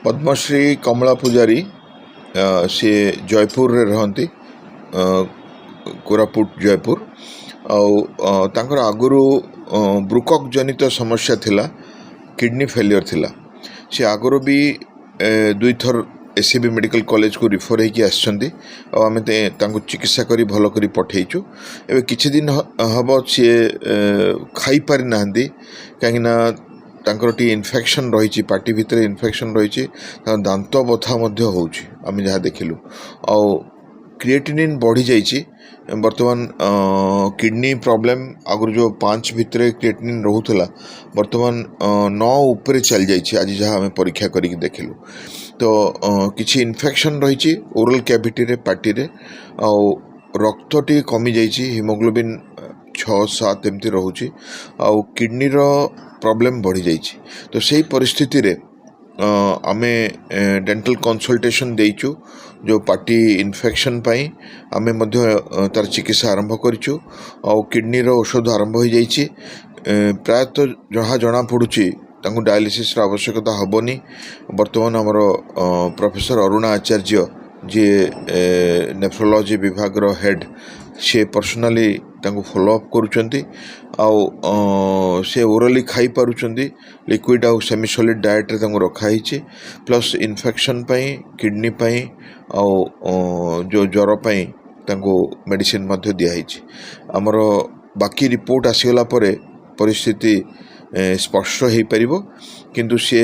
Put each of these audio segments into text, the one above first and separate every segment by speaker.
Speaker 1: पद्मश्री कमला पूजारी सी जयपुर रे रहती कोरापुट जयपुर आउर आगुरी ब्रुकक जनित समस्या थिला किडनी फेलियर थिला सी आगुरी भी दुई थर एससीबी मेडिकल कॉलेज को रिफर होगी आम चिकित्सा करी भल करी पठेचु एवं किछि दिन हम सी खाई पारि ना कहीं टी इन्फेक्शन रही पार्टी भितर इन्फेक्शन रही दांत बथा आम जहाँ देखिलु आ क्रिएटिनिन बढ़ी जाइए बर्तमान किडनी प्रॉब्लम आगुरी जो 5 भितर क्रिएटिनिन रोला बर्तमान 9 ऊपर चल जाइए आज जहाँ आम परीक्षा करी देखिलु तो किछि इन्फेक्शन रही ओरल कैविटी रे पार्टी रे आ रक्त टी कमी जाइए हिमोग्लोबिन 6-7 एमती रोचे आ किडनी रो प्रॉब्लम बढ़ी जाइए तो सही परिस्थिति रे आमे डेंटल कंसल्टेशन देइचु जो पार्टी इन्फेक्शन पाई आमे मध्य तार चिकित्सा आरंभ करिचु आ किडनी रो औषध आरंभ हो जाइए प्रायतः जहाँ जना पड़ुची तांको डायलिसिस रा आवश्यकता हबनी वर्तमान आमर प्रोफेसर अरुणा आचार्य जी नेफ्रोलॉजी विभाग रो हेड से पर्सनाली तांको फॉलो अप करुचंती से ओरली खाई पारुचंती लिक्विड आउ सेमी सॉलिड डाएट रे तांको रखा हिची प्लस इन्फेक्शन पाई किडनी पाई जो ज्वर पाई तांको मेडिसिन मध्य दिया हिची आमर बाकी रिपोर्ट आसीगला परे परिस्थिति स्पष्ट हो पारिबो किंतु सी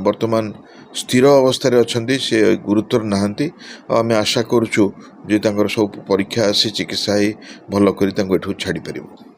Speaker 1: वर्तमान स्थिर अवस्था अच्छी से गुरुतर नहांती आम आशा करुचु जे सब परीक्षा आसी चिकित्सा भल करी छाड़ी पारिबो।